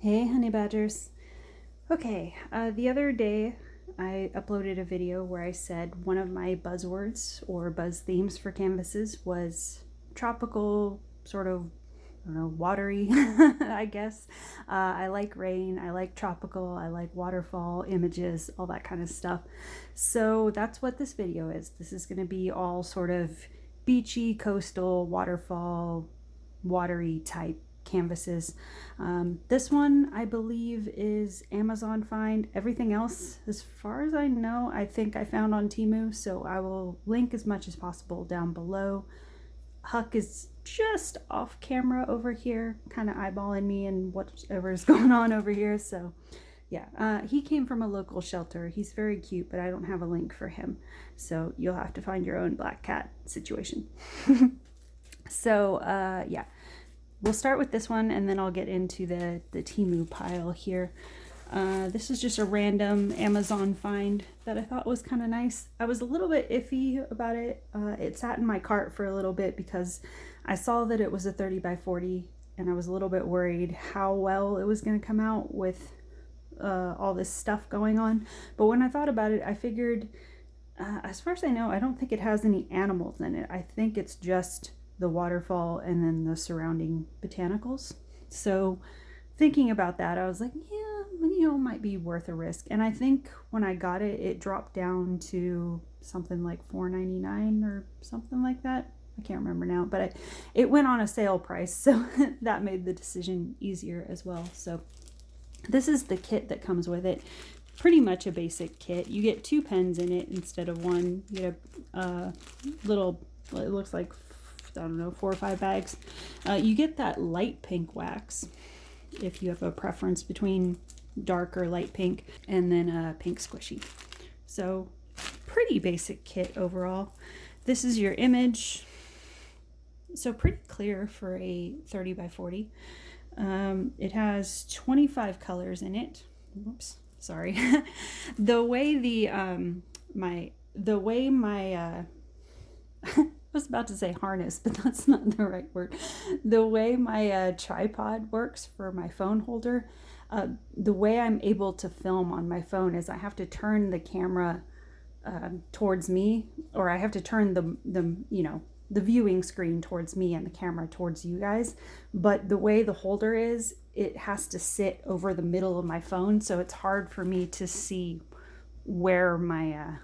Hey honey badgers. Okay, the other day I uploaded a video where I said one of my buzzwords or buzz themes for canvases was tropical, sort of, I don't know, watery, I guess. I like rain, I like tropical, I like waterfall images, all that kind of stuff. So that's what this video is. This is going to be all sort of beachy, coastal, waterfall, watery type canvases. This one I believe is Amazon find. Everything else, as far as I know, I think I found on Temu, so I will link as much as possible down below. Huck is just off camera over here, kind of eyeballing me and whatever is going on over here, so yeah, he came from a local shelter. He's very cute, but I don't have a link for him, so you'll have to find your own black cat situation. So yeah, we'll start with this one and then I'll get into the Temu pile here. This is just a random Amazon find that I thought was kind of nice. I was a little bit iffy about it. It sat in my cart for a little bit because I saw that it was a 30 by 40 and I was a little bit worried how well it was going to come out with all this stuff going on. But when I thought about it, I figured, as far as I know, I don't think it has any animals in it. I think it's just the waterfall and then the surrounding botanicals. So thinking about that, I was like, yeah, you know, it might be worth a risk. And I think when I got it, it dropped down to something like $4.99 or something like that. I can't remember now, but it went on a sale price, so that made the decision easier as well. So this is the kit that comes with it. Pretty much a basic kit. You get 2 pens in it instead of 1. You get a little, it looks like, I don't know, 4 or 5 bags. You get that light pink wax if you have a preference between dark or light pink, and then a pink squishy. So pretty basic kit overall. This is your image. So pretty clear for a 30 by 40. It has 25 colors in it. Whoops, sorry. The way my I was about to say harness, but that's not the right word. The way my tripod works for my phone holder, the way I'm able to film on my phone is I have to turn the camera towards me, or I have to turn the viewing screen towards me and the camera towards you guys. But the way the holder is, it has to sit over the middle of my phone, so it's hard for me to see where my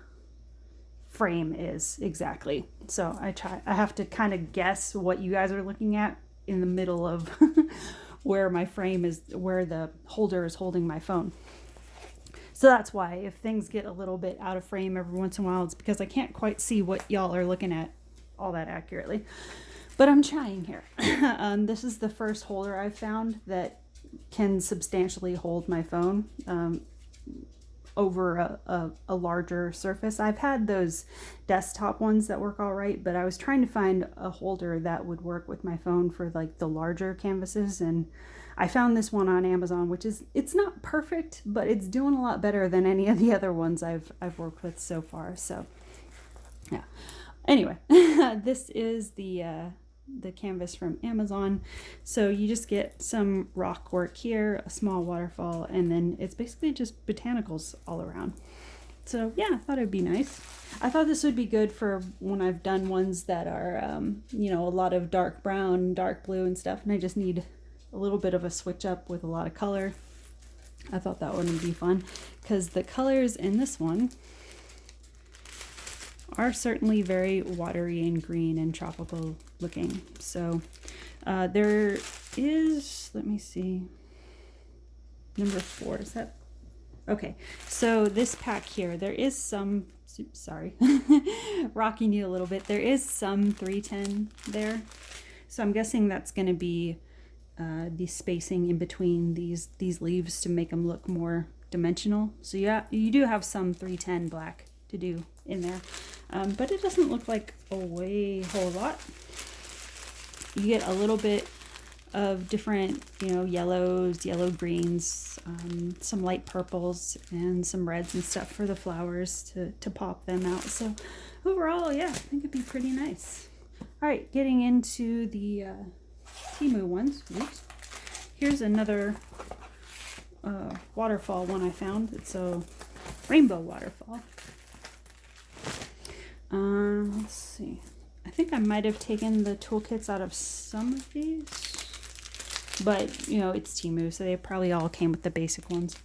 frame is exactly. So I have to kind of guess what you guys are looking at in the middle of where my frame is, where the holder is holding my phone. So that's why if things get a little bit out of frame every once in a while, it's because I can't quite see what y'all are looking at all that accurately, but I'm trying here. This is the first holder I've found that can substantially hold my phone over a larger surface. I've had those desktop ones that work all right, but I was trying to find a holder that would work with my phone for like the larger canvases, and I found this one on Amazon, which is, it's not perfect, but it's doing a lot better than any of the other ones I've worked with so far. So yeah, anyway, this is the canvas from Amazon. So you just get some rock work here, a small waterfall, and then it's basically just botanicals all around. So yeah, I thought it'd be nice. I thought this would be good for when I've done ones that are you know, a lot of dark brown, dark blue and stuff, and I just need a little bit of a switch up with a lot of color. I thought that one would be fun because the colors in this one are certainly very watery and green and tropical looking. So there is, let me see, number 4, is that? Okay, so this pack here, there is some, sorry, rocking you a little bit. There is some 310 there. So I'm guessing that's going to be the spacing in between these leaves to make them look more dimensional. So yeah, you do have some 310 black to do in there, but it doesn't look like a whole lot. You get a little bit of different, you know, yellows, yellow greens, some light purples, and some reds and stuff for the flowers to pop them out. So overall, yeah, I think it'd be pretty nice. All right, getting into the Temu ones. Oops. Here's another waterfall one I found. It's a rainbow waterfall. Let's see. I think I might have taken the toolkits out of some of these, but you know, it's Temu, so they probably all came with the basic ones.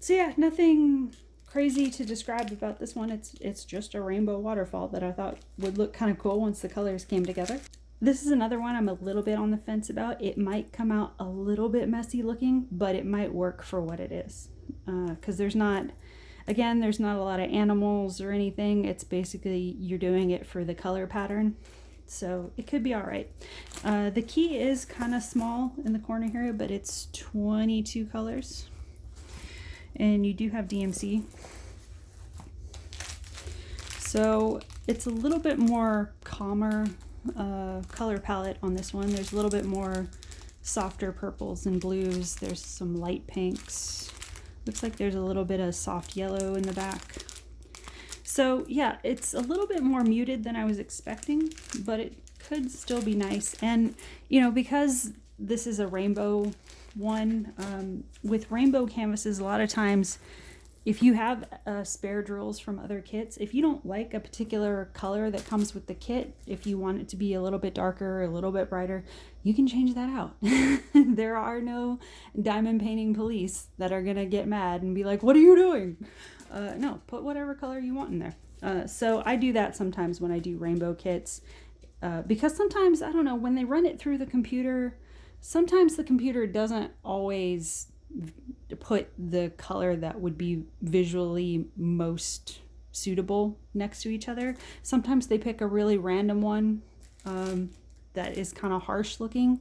So yeah, nothing crazy to describe about this one. It's just a rainbow waterfall that I thought would look kind of cool once the colors came together. This is another one I'm a little bit on the fence about. It might come out a little bit messy looking, but it might work for what it is. Because there's not a lot of animals or anything. It's basically you're doing it for the color pattern. So it could be all right. The key is kind of small in the corner here, but it's 22 colors. And you do have DMC. So it's a little bit more calmer color palette on this one. There's a little bit more softer purples and blues. There's some light pinks. Looks like there's a little bit of soft yellow in the back. So yeah, it's a little bit more muted than I was expecting, but it could still be nice. And you know, because this is a rainbow one, with rainbow canvases, a lot of times if you have spare drills from other kits, if you don't like a particular color that comes with the kit, if you want it to be a little bit darker, a little bit brighter, you can change that out. There are no diamond painting police that are gonna get mad and be like, what are you doing? No, put whatever color you want in there. So I do that sometimes when I do rainbow kits, because sometimes, I don't know, when they run it through the computer, sometimes the computer doesn't always put the color that would be visually most suitable next to each other. Sometimes they pick a really random one that is kind of harsh looking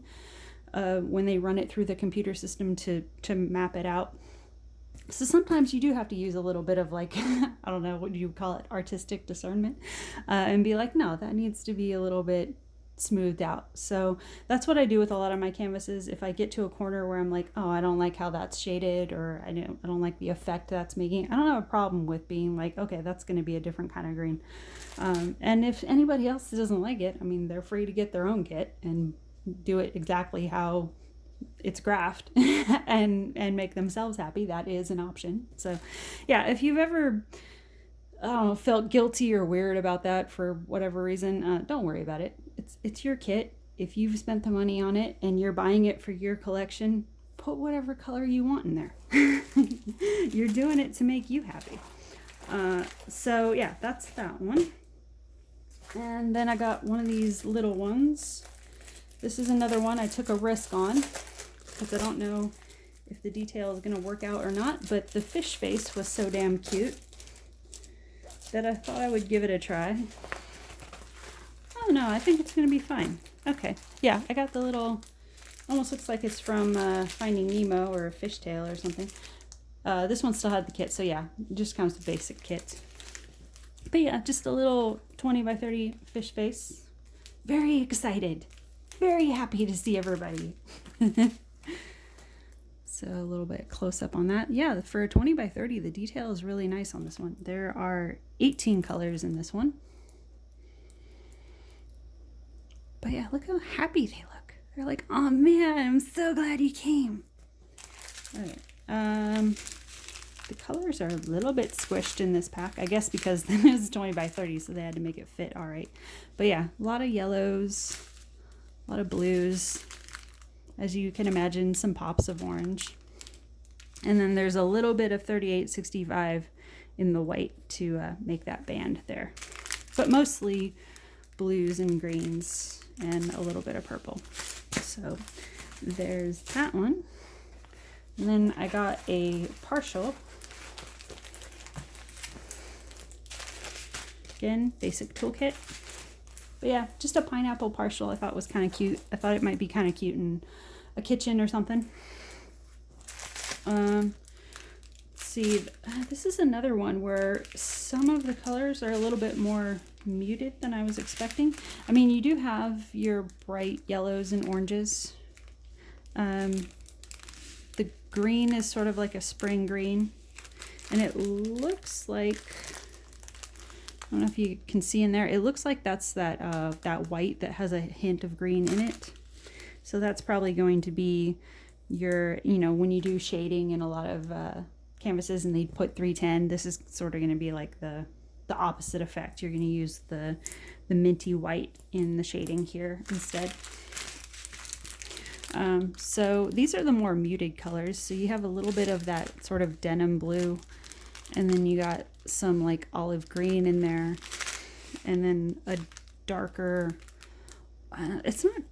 when they run it through the computer system to map it out. So sometimes you do have to use a little bit of like, I don't know, what do you call it, artistic discernment, and be like, no, that needs to be a little bit smoothed out. So that's what I do with a lot of my canvases. If I get to a corner where I'm like, oh, I don't like how that's shaded, or I don't like the effect that's making, I don't have a problem with being like, okay, that's going to be a different kind of green. And if anybody else doesn't like it, I mean, they're free to get their own kit and do it exactly how it's graphed and make themselves happy. That is an option. So yeah, if you've ever felt guilty or weird about that for whatever reason, don't worry about it. It's your kit. If you've spent the money on it and you're buying it for your collection, put whatever color you want in there. You're doing it to make you happy. So yeah, that's that one. And then I got one of these little ones. This is another one I took a risk on because I don't know if the detail is going to work out or not, but the fish face was so damn cute that I thought I would give it a try. Oh no, I think it's going to be fine. Okay, yeah, I got the little, almost looks like it's from Finding Nemo or a fishtail or something. This one still had the kit, so yeah, it just comes with basic kit. But yeah, just a little 20 by 30 fish face. Very excited. Very happy to see everybody. So a little bit close up on that. Yeah, for a 20 by 30, the detail is really nice on this one. There are 18 colors in this one. But yeah, look how happy they look. They're like, oh man, I'm so glad you came. All right. The colors are a little bit squished in this pack, I guess because it was 20 by 30, so they had to make it fit all right. But yeah, a lot of yellows, a lot of blues, as you can imagine, some pops of orange. And then there's a little bit of 3865 in the white to make that band there. But mostly blues and greens and a little bit of purple. So there's that one. And then I got a partial. Again, basic toolkit. But yeah, just a pineapple partial I thought was kind of cute. I thought it might be kind of cute in a kitchen or something. Let's see, this is another one where some of the colors are a little bit more muted than I was expecting. I mean, you do have your bright yellows and oranges. The green is sort of like a spring green, and it looks like, I don't know if you can see in there, it looks like that's that white that has a hint of green in it. So that's probably going to be you know, when you do shading in a lot of canvases and they put 310, this is sort of going to be like the opposite effect. You're going to use the minty white in the shading here instead. So these are the more muted colors. So you have a little bit of that sort of denim blue, and then you got some like olive green in there, and then a darker, it's not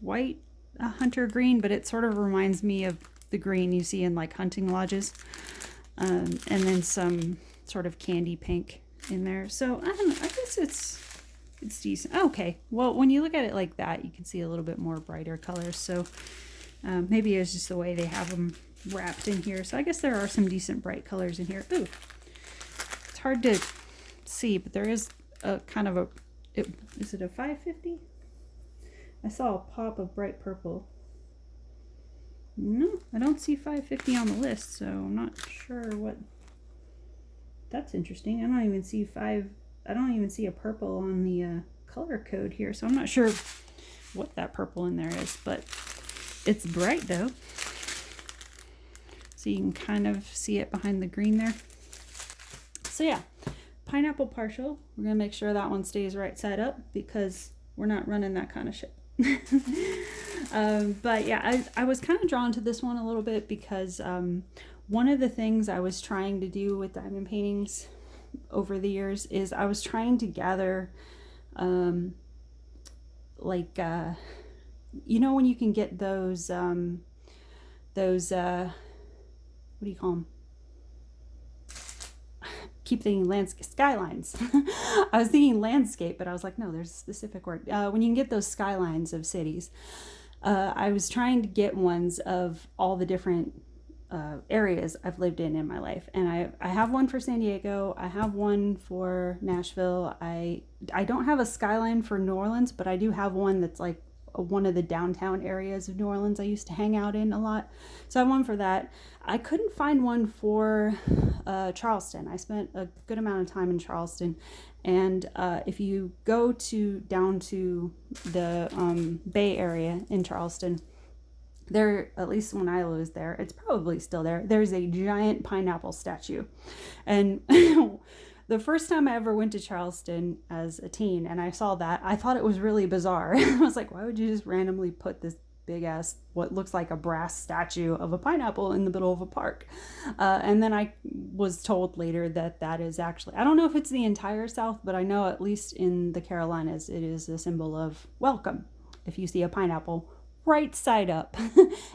quite a hunter green, but it sort of reminds me of the green you see in like hunting lodges, and then some sort of candy pink in there. So I don't know, I guess it's decent. Okay, well, when you look at it like that, you can see a little bit more brighter colors. So maybe it's just the way they have them wrapped in here. So I guess there are some decent bright colors in here. Ooh, it's hard to see, but there is a kind of a, is it a 550? I saw a pop of bright purple. No, I don't see 550 on the list, so I'm not sure what. That's interesting. I don't even see a purple on the color code here, so I'm not sure what that purple in there is, but it's bright though. So you can kind of see it behind the green there. So yeah, pineapple partial. We're gonna make sure that one stays right side up because we're not running that kind of shit. But yeah, I was kind of drawn to this one a little bit because one of the things I was trying to do with diamond paintings over the years is I was trying to gather like you know, when you can get those what do you call them? Keep thinking landscape, skylines. I was thinking landscape, but I was like, no, there's a specific word. When you can get those skylines of cities, I was trying to get ones of all the different areas I've lived in my life. And I have one for San Diego. I have one for Nashville. I don't have a skyline for New Orleans, but I do have one that's like one of the downtown areas of New Orleans I used to hang out in a lot. So I have one for that. I couldn't find one for Charleston. I spent a good amount of time in Charleston. And if you go down to the Bay Area in Charleston, there, at least when I was there, it's probably still there, there's a giant pineapple statue. And the first time I ever went to Charleston as a teen and I saw that, I thought it was really bizarre. I was like, why would you just randomly put this big ass, what looks like a brass statue of a pineapple in the middle of a park? And then I was told later that that is actually, I don't know if it's the entire South, but I know at least in the Carolinas, it is a symbol of welcome. If you see a pineapple right side up.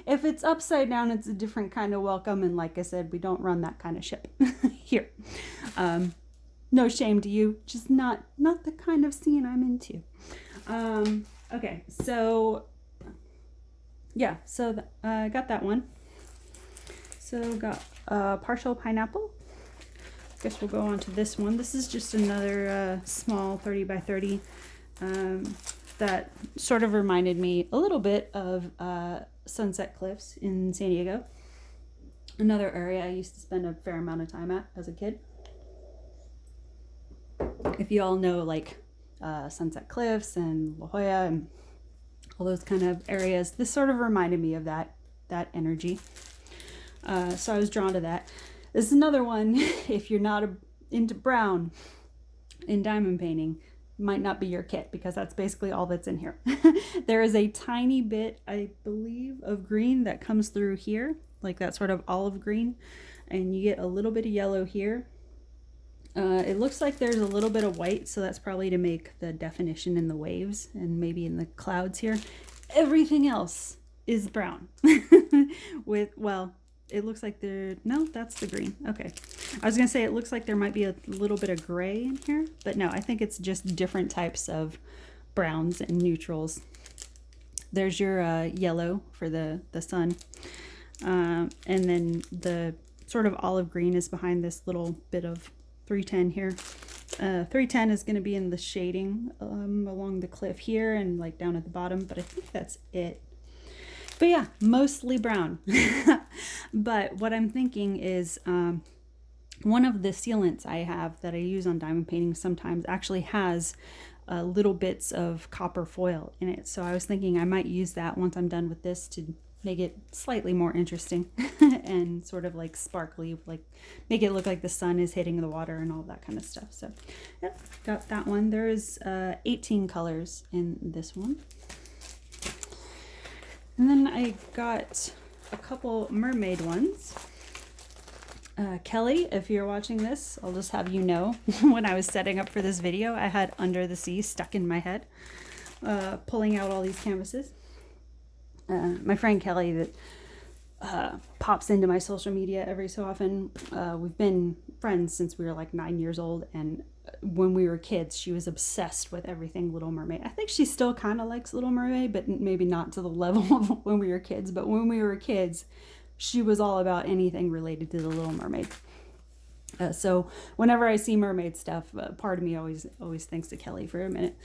If it's upside down, it's a different kind of welcome. And like I said, we don't run that kind of ship here. No shame to you, just not the kind of scene I'm into. Okay, so yeah, so I got that one. So got partial pineapple. Guess we'll go on to this one. This is just another small 30 by 30 that sort of reminded me a little bit of Sunset Cliffs in San Diego. Another area I used to spend a fair amount of time at as a kid. If you all know like Sunset Cliffs and La Jolla and all those kind of areas, this sort of reminded me of that energy. So I was drawn to that. This is another one, if you're not into brown in diamond painting, might not be your kit because that's basically all that's in here. There is a tiny bit, I believe, of green that comes through here, like that sort of olive green, and you get a little bit of yellow here. It looks like there's a little bit of white, so that's probably to make the definition in the waves and maybe in the clouds here. Everything else is brown. With, well, it looks like no, that's the green. Okay. I was going to say it looks like there might be a little bit of gray in here, but no, I think it's just different types of browns and neutrals. There's your yellow for the sun. And then the sort of olive green is behind this little bit of 310 here. 310 is going to be in the shading along the cliff here and like down at the bottom, but I think that's it. But yeah, mostly brown. But what I'm thinking is one of the sealants I have that I use on diamond painting sometimes actually has little bits of copper foil in it. So I was thinking I might use that once I'm done with this to make it slightly more interesting and sort of like sparkly, like make it look like the sun is hitting the water and all that kind of stuff. So yep, got that one. There's 18 colors in this one. And then I got a couple mermaid ones. Kelly, if you're watching this, I'll just have you know, when I was setting up for this video, I had Under the Sea stuck in my head, pulling out all these canvases. My friend Kelly that pops into my social media every so often, we've been friends since we were like 9 years old, and when we were kids, she was obsessed with everything Little Mermaid. I think she still kind of likes Little Mermaid, but maybe not to the level of when we were kids. But when we were kids, she was all about anything related to the Little Mermaid. So whenever I see mermaid stuff, part of me always thinks of Kelly for a minute.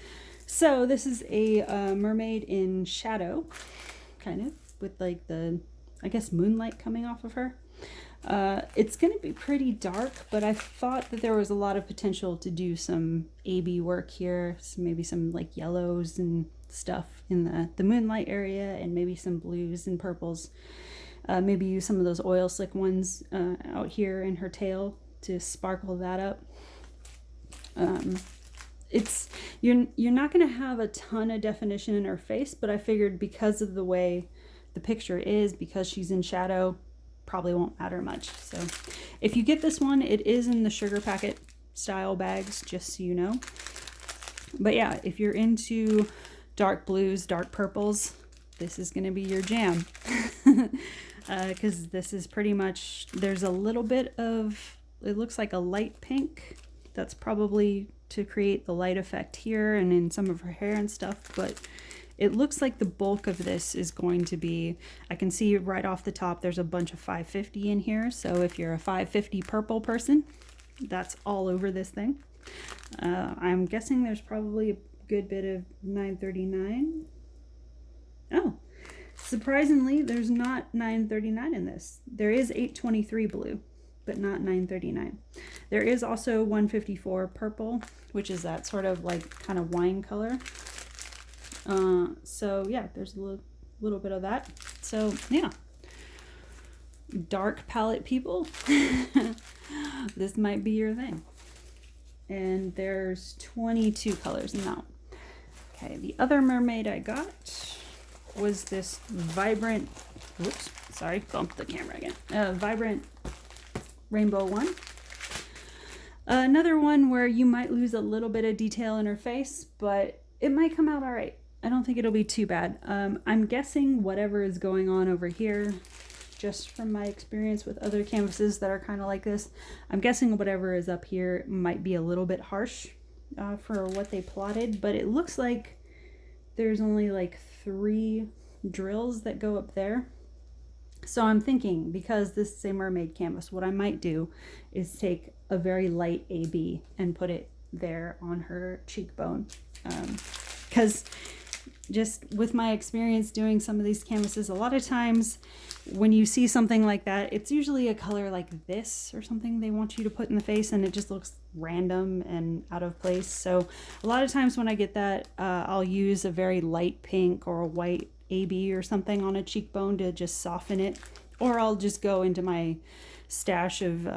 So this is a mermaid in shadow, kind of, with like the, I guess, moonlight coming off of her. It's going to be pretty dark, but I thought that there was a lot of potential to do some AB work here. So maybe some like yellows and stuff in the moonlight area, and maybe some blues and purples. Maybe use some of those oil slick ones out here in her tail to sparkle that up. You're not going to have a ton of definition in her face, but I figured because of the way the picture is, because she's in shadow, probably won't matter much. So if you get this one, it is in the sugar packet style bags, just so you know. But yeah, if you're into dark blues, dark purples, this is going to be your jam. Because this is pretty much, there's a little bit of, it looks like a light pink. That's probably to create the light effect here and in some of her hair and stuff, but it looks like the bulk of this is going to be, I can see right off the top there's a bunch of 550 in here, so if you're a 550 purple person, that's all over this thing. I'm guessing there's probably a good bit of 939. Oh, surprisingly, there's not 939 in this. There is 823 blue, but not 939. There is also 154 purple, which is that sort of like kind of wine color. So yeah, there's a little bit of that. So yeah, dark palette people, this might be your thing. And there's 22 colors in that one. Okay, the other mermaid I got was this vibrant, whoops, sorry, bumped the camera again. Vibrant rainbow one. Another one where you might lose a little bit of detail in her face, but it might come out all right. I don't think it'll be too bad. I'm guessing whatever is going on over here, just from my experience with other canvases that are kind of like this, I'm guessing whatever is up here might be a little bit harsh for what they plotted, but it looks like there's only like 3 drills that go up there. So I'm thinking, because this is a mermaid canvas, what I might do is take a very light AB and put it there on her cheekbone. Because just with my experience doing some of these canvases, a lot of times when you see something like that, it's usually a color like this or something they want you to put in the face, and it just looks random and out of place. So a lot of times when I get that, I'll use a very light pink or a white AB or something on a cheekbone to just soften it, or I'll just go into my stash of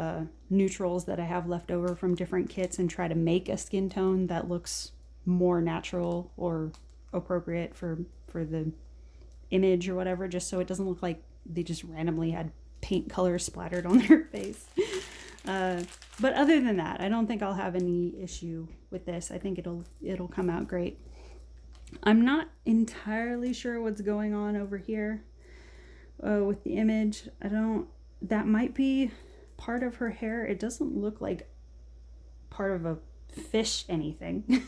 neutrals that I have left over from different kits and try to make a skin tone that looks more natural or appropriate for the image or whatever, just so it doesn't look like they just randomly had paint color splattered on their face. But other than that, I don't think I'll have any issue with this. I think it'll come out great. I'm not entirely sure what's going on over here with the image. That might be part of her hair. It doesn't look like part of a fish anything.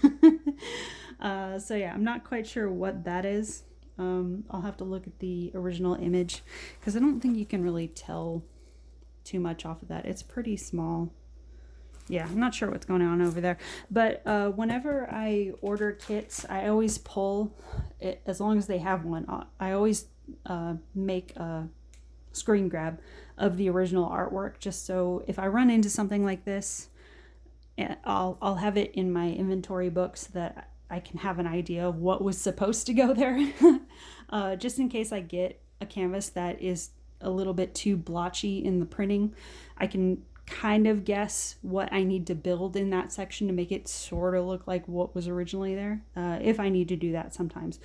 So yeah, I'm not quite sure what that is. I'll have to look at the original image because I don't think you can really tell too much off of that. It's pretty small. Yeah, I'm not sure what's going on over there. But whenever I order kits, I always pull it, as long as they have one. I always make a screen grab of the original artwork, just so if I run into something like this, I'll have it in my inventory books that I can have an idea of what was supposed to go there. Just in case I get a canvas that is a little bit too blotchy in the printing, I can kind of guess what I need to build in that section to make it sort of look like what was originally there, if I need to do that sometimes,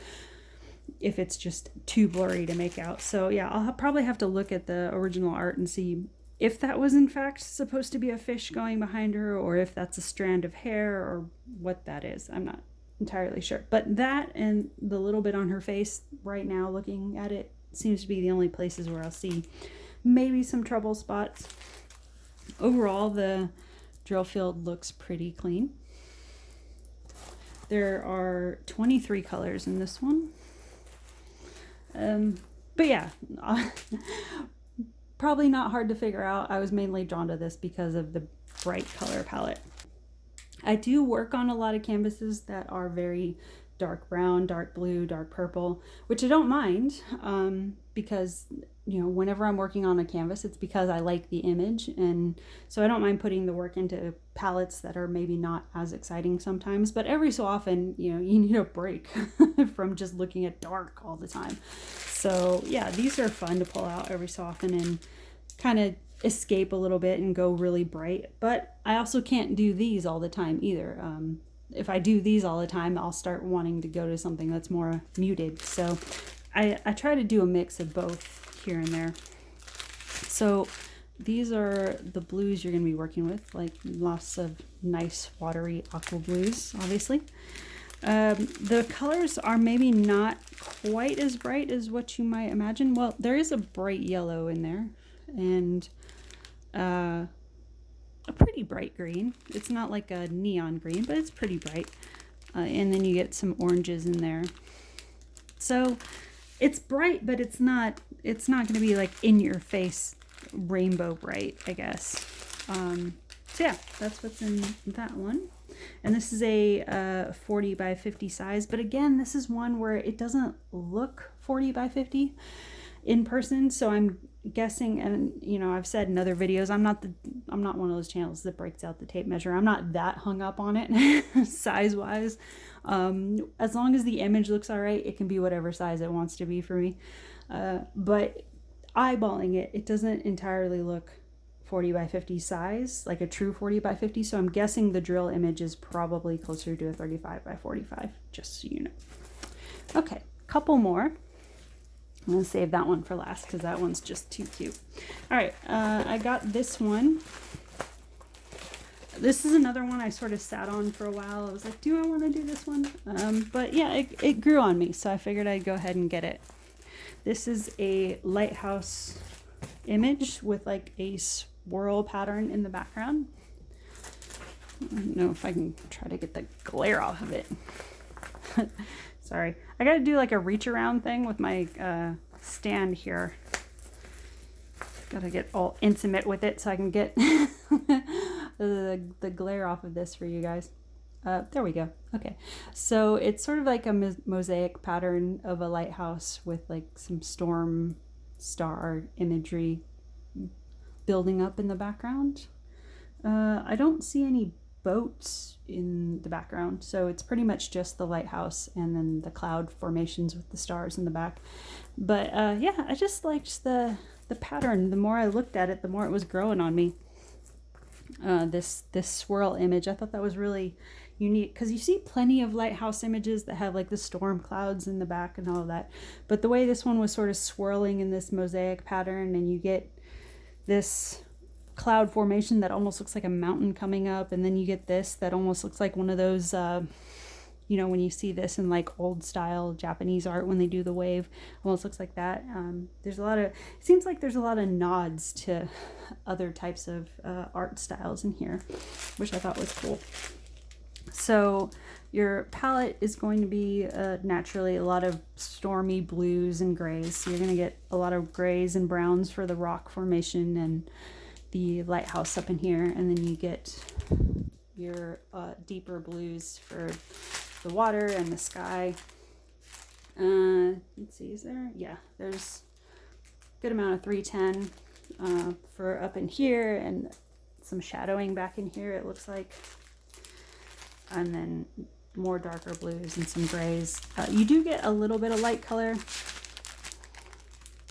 if it's just too blurry to make out. So yeah, I'll probably have to look at the original art and see if that was in fact supposed to be a fish going behind her, or if that's a strand of hair, or what that is. I'm not entirely sure. But that and the little bit on her face right now, looking at it, seems to be the only places where I'll see maybe some trouble spots. Overall, the drill field looks pretty clean. There are 23 colors in this one. But yeah, probably not hard to figure out. I was mainly drawn to this because of the bright color palette. I do work on a lot of canvases that are very dark brown, dark blue, dark purple, which I don't mind, because, you know, whenever I'm working on a canvas, it's because I like the image, and so I don't mind putting the work into palettes that are maybe not as exciting sometimes, but every so often, you know, you need a break from just looking at dark all the time. So yeah, these are fun to pull out every so often and kind of escape a little bit and go really bright, but I also can't do these all the time either. If I do these all the time, I'll start wanting to go to something that's more muted. So I try to do a mix of both here and there. So these are the blues you're going to be working with, like lots of nice watery aqua blues, obviously. The colors are maybe not quite as bright as what you might imagine. Well, there is a bright yellow in there, and a pretty bright green. It's not like a neon green, but it's pretty bright. And then you get some oranges in there. So it's bright, but it's not going to be like in your face rainbow bright, I guess. So yeah, that's what's in that one. And this is a 40 by 50 size, but again, this is one where it doesn't look 40 by 50 in person, so I'm guessing, and you know, I've said in other videos, I'm not one of those channels that breaks out the tape measure. I'm not that hung up on it size wise. As long as the image looks all right, it can be whatever size it wants to be for me. But eyeballing it, it doesn't entirely look 40 by 50 size, like a true 40 by 50. So I'm guessing the drill image is probably closer to a 35 by 45, just so you know. Okay, couple more. I'm going to save that one for last because that one's just too cute. All right, I got this one. This is another one I sort of sat on for a while. I was like, do I want to do this one? But yeah, it grew on me, so I figured I'd go ahead and get it. This is a lighthouse image with like a swirl pattern in the background. I don't know if I can try to get the glare off of it. Sorry, I gotta do like a reach around thing with my stand here. Gotta get all intimate with it so I can get the glare off of this for you guys. There we go. Okay, so it's sort of like a mosaic pattern of a lighthouse with like some storm star imagery building up in the background. I don't see any boats in the background, so it's pretty much just the lighthouse and then the cloud formations with the stars in the back. But yeah, I just liked the pattern. The more I looked at it, the more it was growing on me. This swirl image, I thought that was really unique, because you see plenty of lighthouse images that have like the storm clouds in the back and all of that, but the way this one was sort of swirling in this mosaic pattern, and you get this cloud formation that almost looks like a mountain coming up, and then you get this that almost looks like one of those you know, when you see this in like old style Japanese art when they do the wave, almost looks like that. There's a lot of, it seems like there's a lot of nods to other types of art styles in here, which I thought was cool. So your palette is going to be naturally a lot of stormy blues and grays. So you're going to get a lot of grays and browns for the rock formation and the lighthouse up in here, and then you get your deeper blues for the water and the sky. Let's see, is there? Yeah, there's a good amount of 310 for up in here, and some shadowing back in here, it looks like. And then more darker blues and some grays. You do get a little bit of light color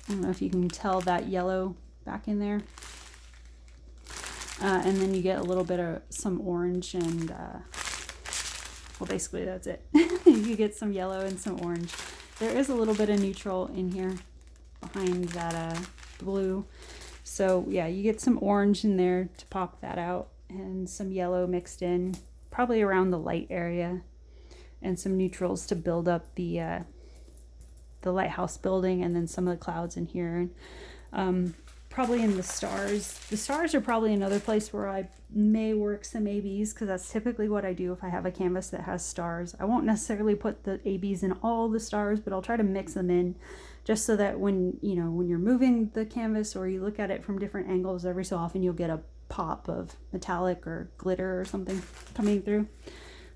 I don't know if you can tell that yellow back in there. And then you get a little bit of some orange and, well, basically that's it. You get some yellow and some orange. There is a little bit of neutral in here behind that blue. So yeah, you get some orange in there to pop that out and some yellow mixed in, probably around the light area, and some neutrals to build up the lighthouse building, and then some of the clouds in here. And probably in the stars. The stars are probably another place where I may work some ABs, because that's typically what I do if I have a canvas that has stars. I won't necessarily put the ABs in all the stars, but I'll try to mix them in, just so that when you're moving the canvas or you look at it from different angles, every so often you'll get a pop of metallic or glitter or something coming through.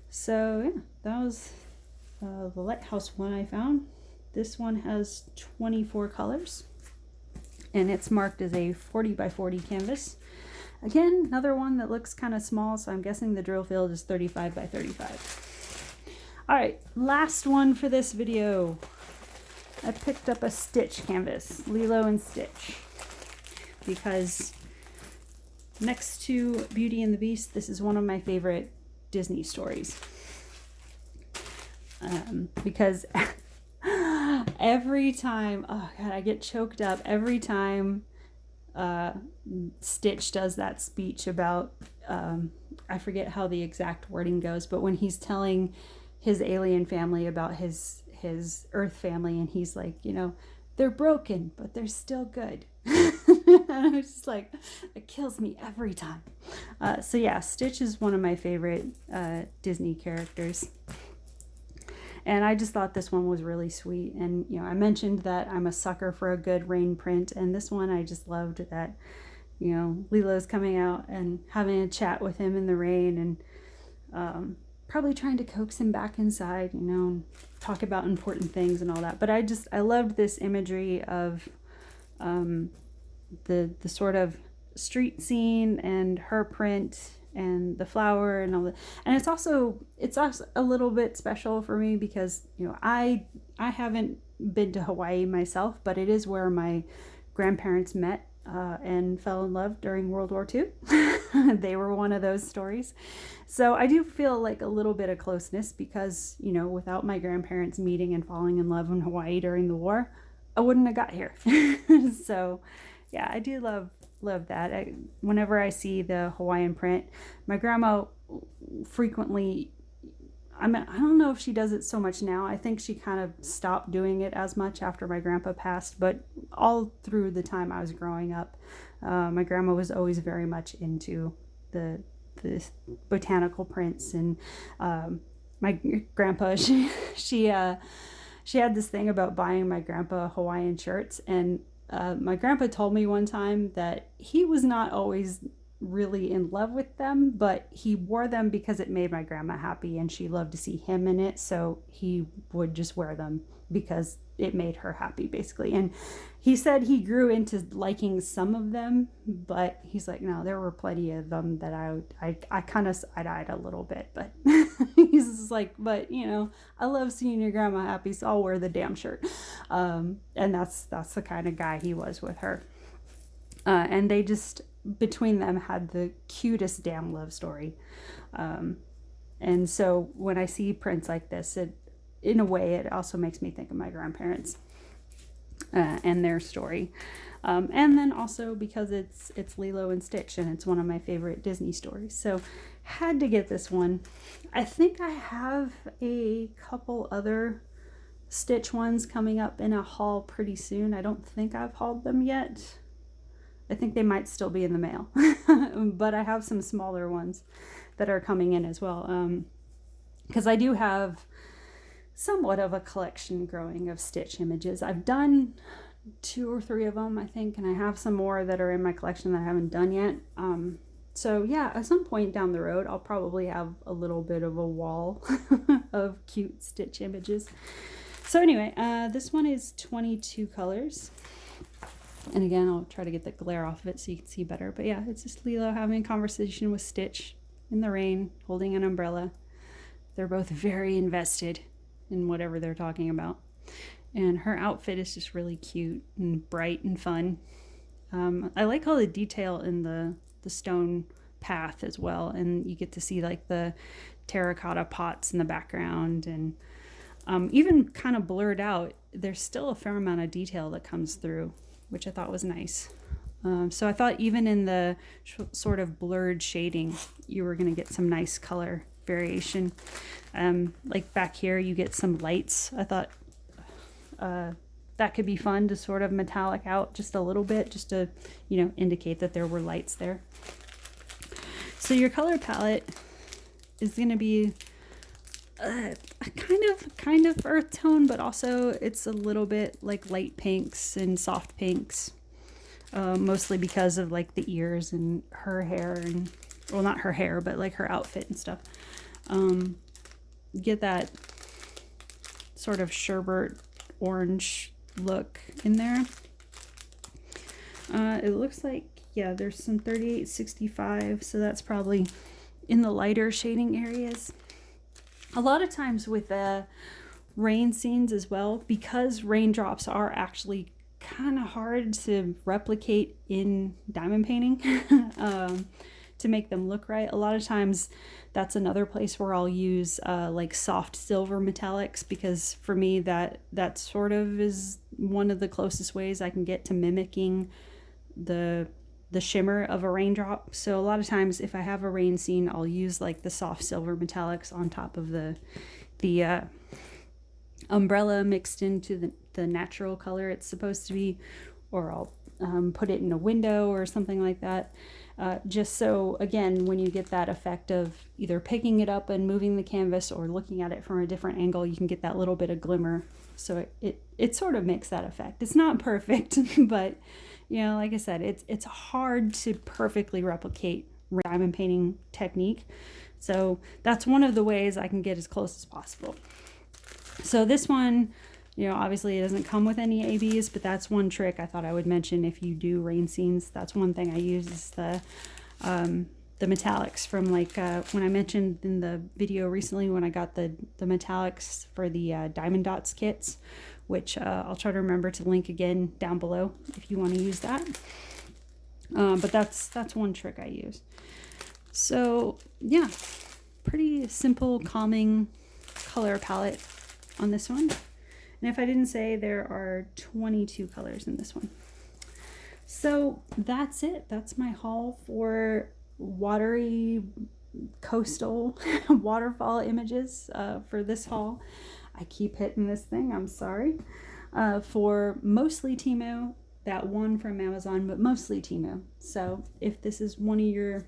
So yeah, that was the lighthouse one I found. This one has 24 colors. And it's marked as a 40 by 40 canvas. Again, another one that looks kind of small, so I'm guessing the drill field is 35 by 35. All right, last one for this video. I picked up a Stitch canvas, Lilo and Stitch, because next to Beauty and the Beast, this is one of my favorite Disney stories. Because every time, oh God, I get choked up every time Stitch does that speech about, I forget how the exact wording goes, but when he's telling his alien family about his Earth family, and he's like, they're broken, but they're still good. And I was just like, it kills me every time. So yeah, Stitch is one of my favorite Disney characters. And I just thought this one was really sweet. And, I mentioned that I'm a sucker for a good rain print. And this one, I just loved that, Lilo's coming out and having a chat with him in the rain, and probably trying to coax him back inside, and talk about important things and all that. But I loved this imagery of the sort of street scene and her print and the flower and all that. And it's also a little bit special for me because I haven't been to Hawaii myself, but it is where my grandparents met and fell in love during World War II. They were one of those stories. So I do feel like a little bit of closeness because without my grandparents meeting and falling in love in Hawaii during the war, I wouldn't have got here. So yeah, I do love that. Whenever I see the Hawaiian print, my grandma frequently, I don't know if she does it so much now. I think she kind of stopped doing it as much after my grandpa passed, but all through the time I was growing up, my grandma was always very much into the botanical prints. And my grandpa, she had this thing about buying my grandpa Hawaiian shirts, and my grandpa told me one time that he was not always really in love with them, but he wore them because it made my grandma happy and she loved to see him in it, so he would just wear them because it made her happy, basically. And he said he grew into liking some of them, but he's like, no, there were plenty of them that I kind of side-eyed a little bit, but he's just like, but I love seeing your grandma happy, so I'll wear the damn shirt. And that's the kind of guy he was with her. And they just, between them, had the cutest damn love story. And so when I see prints like this, in a way, it also makes me think of my grandparents and their story. And then also because it's Lilo and Stitch, and it's one of my favorite Disney stories. So had to get this one. I think I have a couple other Stitch ones coming up in a haul pretty soon. I don't think I've hauled them yet. I think they might still be in the mail. But I have some smaller ones that are coming in as well. Because I do have somewhat of a collection growing of Stitch images. I've done 2 or 3 of them, I think, and I have some more that are in my collection that I haven't done yet. So yeah, at some point down the road, I'll probably have a little bit of a wall of cute Stitch images. So anyway, this one is 22 colors. And again, I'll try to get the glare off of it so you can see better. But yeah, it's just Lilo having a conversation with Stitch in the rain, holding an umbrella. They're both very invested in whatever they're talking about. And her outfit is just really cute and bright and fun. I like all the detail in the stone path as well, and you get to see like the terracotta pots in the background, and even kind of blurred out, there's still a fair amount of detail that comes through, which I thought was nice. So I thought even in the sort of blurred shading, you were going to get some nice color variation. Like back here, you get some lights. I thought that could be fun to sort of metallic out just a little bit, just to, you know, indicate that there were lights there. So your color palette is going to be a kind of earth tone, but also it's a little bit like light pinks and soft pinks, mostly because of like the ears and her hair, and well, not her hair, but like her outfit and stuff. Get that sort of sherbet orange look in there. It looks like, yeah, there's some 3865, so that's probably in the lighter shading areas. A lot of times with rain scenes as well, because raindrops are actually kind of hard to replicate in diamond painting, to make them look right. A lot of times that's another place where I'll use like soft silver metallics, because for me that sort of is one of the closest ways I can get to mimicking the shimmer of a raindrop. So a lot of times if I have a rain scene, I'll use like the soft silver metallics on top of the umbrella mixed into the natural color it's supposed to be, or I'll put it in a window or something like that. Just so, again, when you get that effect of either picking it up and moving the canvas or looking at it from a different angle, you can get that little bit of glimmer. So it sort of makes that effect. It's not perfect, but, you know, like I said, it's hard to perfectly replicate diamond painting technique. So that's one of the ways I can get as close as possible. So this one, you know, obviously it doesn't come with any ABs, but that's one trick I thought I would mention if you do rain scenes. That's one thing I use is the metallics from, like, when I mentioned in the video recently when I got the metallics for the Diamond Dots kits, which I'll try to remember to link again down below if you want to use that. But that's one trick I use. So yeah, pretty simple, calming color palette on this one. And if I didn't say, there are 22 colors in this one. So that's it. That's my haul for watery coastal waterfall images for this haul. I keep hitting this thing, I'm sorry. For mostly Temu, that one from Amazon, but mostly Temu. So if this is one of your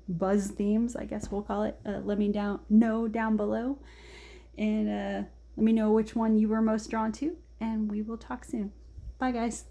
buzz themes, I guess we'll call it, let me know down below. And let me know which one you were most drawn to, and we will talk soon. Bye, guys.